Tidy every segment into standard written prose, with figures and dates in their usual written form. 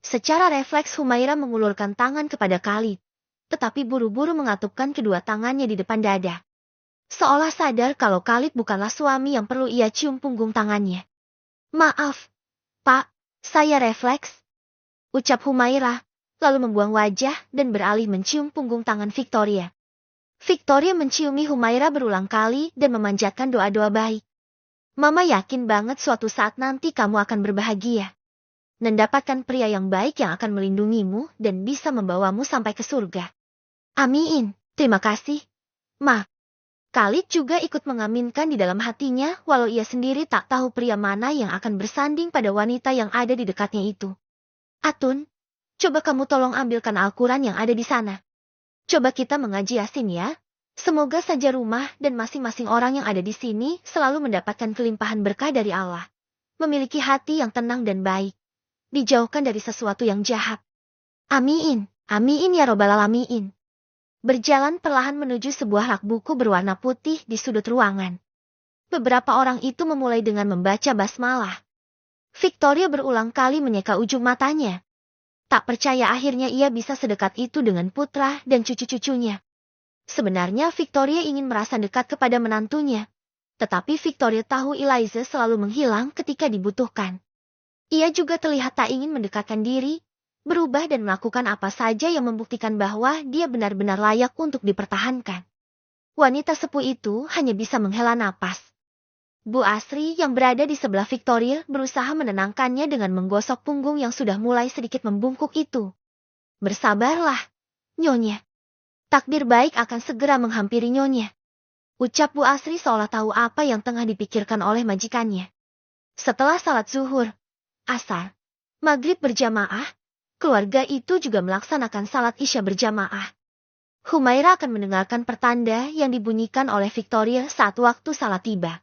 Secara refleks Humaira mengulurkan tangan kepada Khalid, tetapi buru-buru mengatupkan kedua tangannya di depan dada. Seolah sadar kalau Khalid bukanlah suami yang perlu ia cium punggung tangannya. Maaf, Pak, saya refleks, ucap Humaira, lalu membuang wajah dan beralih mencium punggung tangan Victoria. Victoria menciumi Humaira berulang kali dan memanjatkan doa-doa baik. Mama yakin banget suatu saat nanti kamu akan berbahagia. Mendapatkan pria yang baik yang akan melindungimu dan bisa membawamu sampai ke surga. Amin, terima kasih, Ma. Khalid juga ikut mengaminkan di dalam hatinya walau ia sendiri tak tahu pria mana yang akan bersanding pada wanita yang ada di dekatnya itu. Atun, coba kamu tolong ambilkan Al-Quran yang ada di sana. Coba kita mengaji Yasin ya. Semoga saja rumah dan masing-masing orang yang ada di sini selalu mendapatkan kelimpahan berkah dari Allah. Memiliki hati yang tenang dan baik. Dijauhkan dari sesuatu yang jahat. Amin, amin ya robbal alamin. Berjalan perlahan menuju sebuah rak buku berwarna putih di sudut ruangan. Beberapa orang itu memulai dengan membaca basmalah. Victoria berulang kali menyeka ujung matanya. Tak percaya akhirnya ia bisa sedekat itu dengan putra dan cucu-cucunya. Sebenarnya Victoria ingin merasa dekat kepada menantunya. Tetapi Victoria tahu Eliza selalu menghilang ketika dibutuhkan. Ia juga terlihat tak ingin mendekatkan diri, berubah dan melakukan apa saja yang membuktikan bahwa dia benar-benar layak untuk dipertahankan. Wanita sepuh itu hanya bisa menghela napas. Bu Asri yang berada di sebelah Victoria berusaha menenangkannya dengan menggosok punggung yang sudah mulai sedikit membungkuk itu. Bersabarlah, Nyonya. Takdir baik akan segera menghampiri Nyonya. Ucap Bu Asri seolah tahu apa yang tengah dipikirkan oleh majikannya. Setelah salat zuhur, asar, maghrib berjamaah, keluarga itu juga melaksanakan salat isya berjamaah. Humaira akan mendengarkan pertanda yang dibunyikan oleh Victoria saat waktu salat tiba.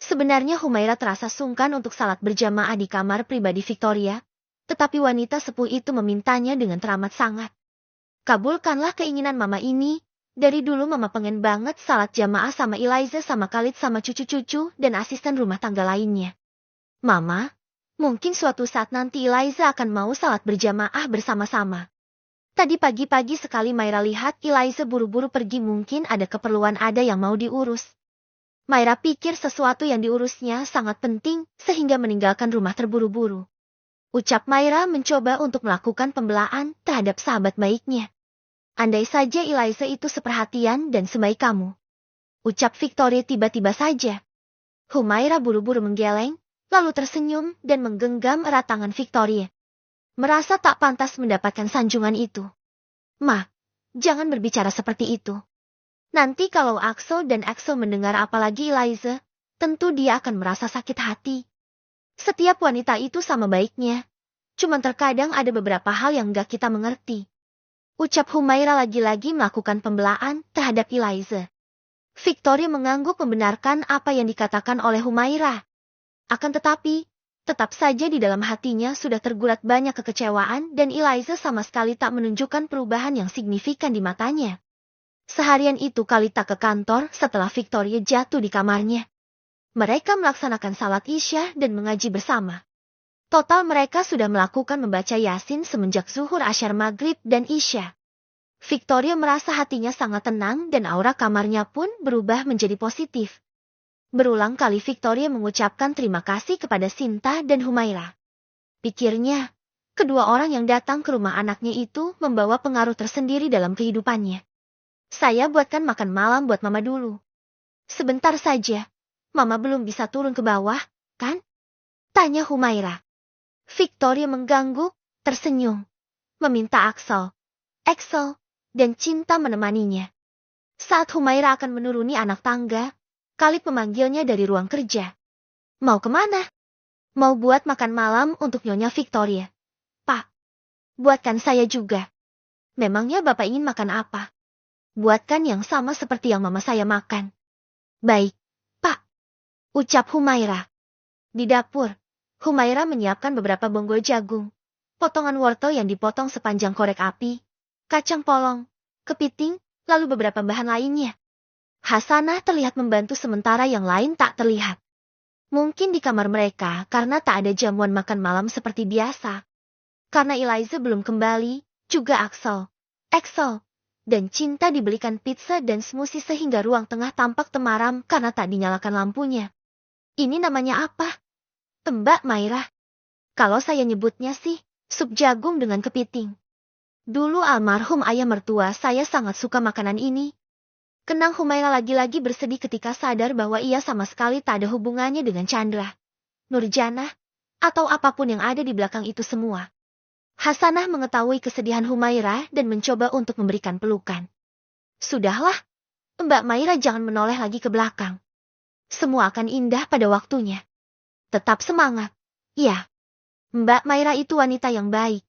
Sebenarnya Humaira terasa sungkan untuk salat berjamaah di kamar pribadi Victoria, tetapi wanita sepuh itu memintanya dengan teramat sangat. Kabulkanlah keinginan mama ini, dari dulu mama pengen banget salat jamaah sama Eliza sama Khalid sama cucu-cucu dan asisten rumah tangga lainnya. Mama, mungkin suatu saat nanti Eliza akan mau salat berjamaah bersama-sama. Tadi pagi-pagi sekali Maira lihat Eliza buru-buru pergi mungkin ada keperluan ada yang mau diurus. Maira pikir sesuatu yang diurusnya sangat penting sehingga meninggalkan rumah terburu-buru. Ucap Maira mencoba untuk melakukan pembelaan terhadap sahabat baiknya. Andai saja Eliza itu seperhatian dan sebaik kamu. Ucap Victoria tiba-tiba saja. Humaira buru-buru menggeleng, lalu tersenyum dan menggenggam erat tangan Victoria. Merasa tak pantas mendapatkan sanjungan itu. Ma, jangan berbicara seperti itu. Nanti kalau Axel dan Axel mendengar apalagi Eliza, tentu dia akan merasa sakit hati. Setiap wanita itu sama baiknya. Cuman terkadang ada beberapa hal yang gak kita mengerti. Ucap Humaira lagi-lagi melakukan pembelaan terhadap Eliza. Victoria mengangguk membenarkan apa yang dikatakan oleh Humaira. Akan tetapi, tetap saja di dalam hatinya sudah tergurat banyak kekecewaan dan Eliza sama sekali tak menunjukkan perubahan yang signifikan di matanya. Seharian itu Khalid tak ke kantor setelah Victoria jatuh di kamarnya. Mereka melaksanakan salat isya dan mengaji bersama. Total mereka sudah melakukan membaca Yasin semenjak zuhur asyar maghrib dan isya. Victoria merasa hatinya sangat tenang dan aura kamarnya pun berubah menjadi positif. Berulang kali Victoria mengucapkan terima kasih kepada Sinta dan Humaira. Pikirnya, kedua orang yang datang ke rumah anaknya itu membawa pengaruh tersendiri dalam kehidupannya. Saya buatkan makan malam buat Mama dulu. Sebentar saja. Mama belum bisa turun ke bawah, kan? Tanya Humaira. Victoria mengganggu, tersenyum. Meminta Axel, dan Cinta menemaninya. Saat Humaira akan menuruni anak tangga, Khalid memanggilnya dari ruang kerja. Mau kemana? Mau buat makan malam untuk Nyonya Victoria. Pak, buatkan saya juga. Memangnya Bapak ingin makan apa? Buatkan yang sama seperti yang Mama saya makan. Baik. Ucap Humaira. Di dapur, Humaira menyiapkan beberapa bonggol jagung, potongan wortel yang dipotong sepanjang korek api, kacang polong, kepiting, lalu beberapa bahan lainnya. Hasanah terlihat membantu sementara yang lain tak terlihat. Mungkin di kamar mereka karena tak ada jamuan makan malam seperti biasa. Karena Eliza belum kembali, juga Axel, dan Cinta dibelikan pizza dan smoothie sehingga ruang tengah tampak temaram karena tak dinyalakan lampunya. Ini namanya apa? Mbak Maira. Kalau saya nyebutnya sih, sup jagung dengan kepiting. Dulu almarhum ayah mertua saya sangat suka makanan ini. Kenang Humaira lagi-lagi bersedih ketika sadar bahwa ia sama sekali tak ada hubungannya dengan Chandra, Nurjana, atau apapun yang ada di belakang itu semua. Hasanah mengetahui kesedihan Humaira dan mencoba untuk memberikan pelukan. Sudahlah, Mbak Maira jangan menoleh lagi ke belakang. Semua akan indah pada waktunya. Tetap semangat. Ya, Mbak Maira itu wanita yang baik.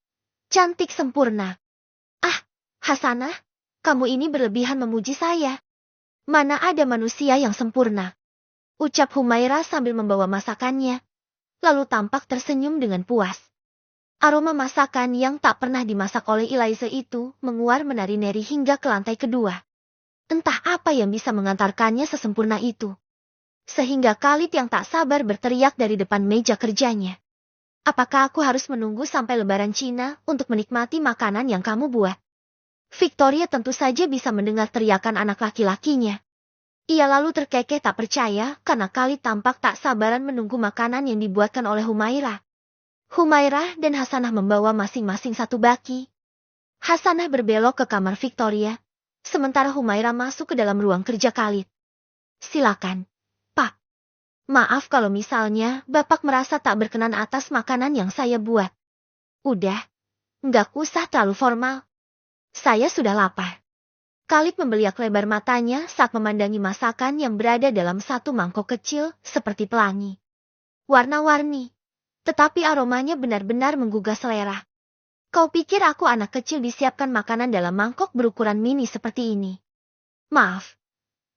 Cantik sempurna. Ah, Hasanah, kamu ini berlebihan memuji saya. Mana ada manusia yang sempurna? Ucap Humaira sambil membawa masakannya. Lalu tampak tersenyum dengan puas. Aroma masakan yang tak pernah dimasak oleh Eliza itu menguar menari-nari hingga ke lantai kedua. Entah apa yang bisa mengantarkannya sesempurna itu. Sehingga Khalid yang tak sabar berteriak dari depan meja kerjanya. Apakah aku harus menunggu sampai Lebaran Cina untuk menikmati makanan yang kamu buat? Victoria tentu saja bisa mendengar teriakan anak laki-lakinya. Ia lalu terkekeh tak percaya karena Khalid tampak tak sabaran menunggu makanan yang dibuatkan oleh Humaira. Humaira dan Hasanah membawa masing-masing satu baki. Hasanah berbelok ke kamar Victoria, sementara Humaira masuk ke dalam ruang kerja Khalid. Silakan, Pak. Maaf kalau misalnya Bapak merasa tak berkenan atas makanan yang saya buat. Udah, nggak usah terlalu formal. Saya sudah lapar. Khalid membeliak lebar matanya saat memandangi masakan yang berada dalam satu mangkok kecil seperti pelangi. Warna-warni, tetapi aromanya benar-benar menggugah selera. Kau pikir aku anak kecil disiapkan makanan dalam mangkok berukuran mini seperti ini? Maaf,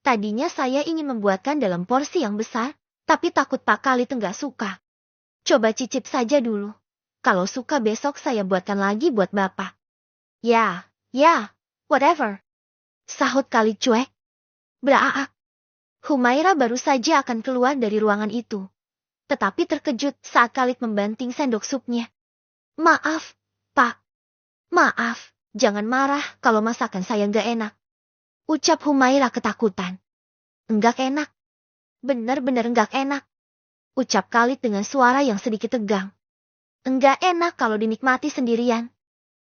tadinya saya ingin membuatkan dalam porsi yang besar, tapi takut Pak Khalid enggak suka. Coba cicip saja dulu. Kalau suka besok saya buatkan lagi buat Bapak. Ya, whatever. Sahut Khalid cuek. Beraak. Humaira baru saja akan keluar dari ruangan itu. Tetapi terkejut saat Khalid membanting sendok supnya. Maaf, Pak. Maaf, jangan marah kalau masakan saya nggak enak. Ucap Humaira ketakutan. Enggak enak. Benar-benar enggak enak. Ucap Khalid dengan suara yang sedikit tegang. Enggak enak kalau dinikmati sendirian.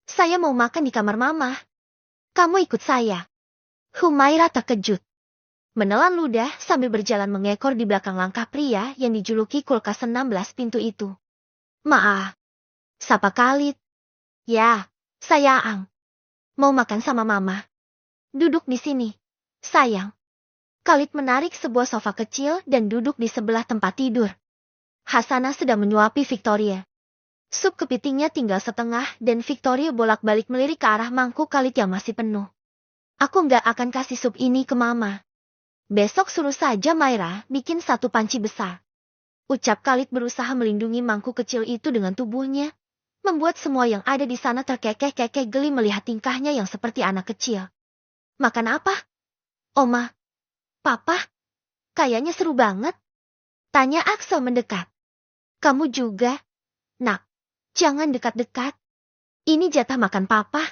Saya mau makan di kamar Mama. Kamu ikut saya. Humaira terkejut. Menelan ludah sambil berjalan mengekor di belakang langkah pria yang dijuluki kulkas 16 pintu itu. Maaf. Sapa Khalid. Ya, saya Aang. Mau makan sama Mama. Duduk di sini. Sayang. Khalid menarik sebuah sofa kecil dan duduk di sebelah tempat tidur. Hasanah sedang menyuapi Victoria. Sup kepitingnya tinggal setengah dan Victoria bolak-balik melirik ke arah mangkuk Khalid yang masih penuh. Aku nggak akan kasih sup ini ke Mama. Besok suruh saja Maira bikin satu panci besar. Ucap Khalid berusaha melindungi mangkuk kecil itu dengan tubuhnya, membuat semua yang ada di sana terkekeh-kekeh geli melihat tingkahnya yang seperti anak kecil. Makan apa? Oma. Papa? Kayaknya seru banget. Tanya Axel mendekat. Kamu juga? Nak. Jangan dekat-dekat. Ini jatah makan Papa.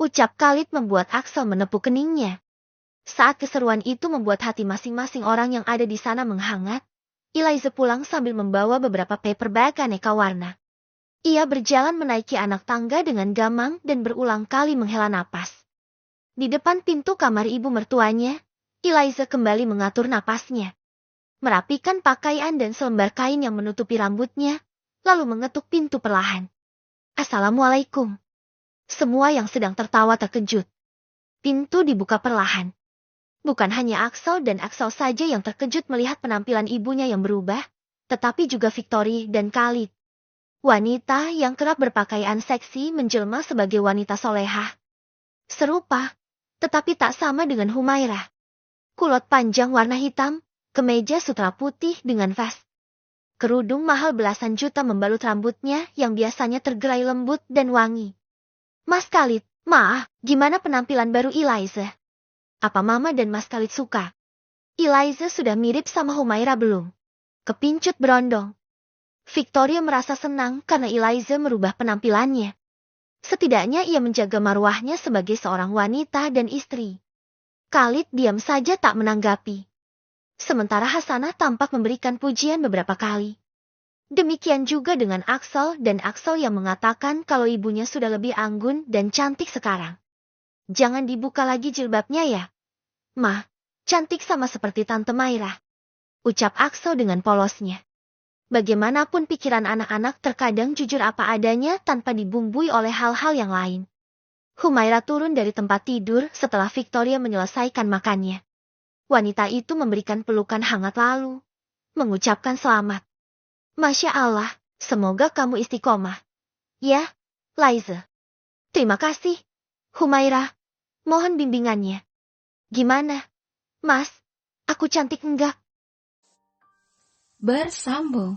Ucap Khalid membuat Axel menepuk keningnya. Saat keseruan itu membuat hati masing-masing orang yang ada di sana menghangat, Eliza pulang sambil membawa beberapa paper bag aneka warna. Ia berjalan menaiki anak tangga dengan gamang dan berulang kali menghela napas. Di depan pintu kamar ibu mertuanya, Eliza kembali mengatur napasnya. Merapikan pakaian dan selembar kain yang menutupi rambutnya, lalu mengetuk pintu perlahan. Assalamualaikum. Semua yang sedang tertawa terkejut. Pintu dibuka perlahan. Bukan hanya Axel dan Axel saja yang terkejut melihat penampilan ibunya yang berubah, tetapi juga Victoria dan Khalid. Wanita yang kerap berpakaian seksi menjelma sebagai wanita solehah. Serupa, tetapi tak sama dengan Humaira. Kulot panjang warna hitam, kemeja sutra putih dengan vest. Kerudung mahal belasan juta membalut rambutnya yang biasanya tergerai lembut dan wangi. Mas Khalid, gimana penampilan baru Eliza? Apa Mama dan Mas Khalid suka? Eliza sudah mirip sama Humaira belum? Kepincut berondong. Victoria merasa senang karena Eliza merubah penampilannya. Setidaknya ia menjaga marwahnya sebagai seorang wanita dan istri. Khalid diam saja tak menanggapi. Sementara Hasanah tampak memberikan pujian beberapa kali. Demikian juga dengan Axel dan Axel yang mengatakan kalau ibunya sudah lebih anggun dan cantik sekarang. Jangan dibuka lagi jilbabnya ya. Mah, cantik sama seperti Tante Maira. Ucap Axel dengan polosnya. Bagaimanapun pikiran anak-anak terkadang jujur apa adanya tanpa dibumbui oleh hal-hal yang lain. Humaira turun dari tempat tidur setelah Victoria menyelesaikan makannya. Wanita itu memberikan pelukan hangat lalu mengucapkan selamat. Masya Allah, semoga kamu istiqomah. Ya, Liza. Terima kasih, Humaira. Mohon bimbingannya. Gimana, Mas? Aku cantik enggak? Bersambung.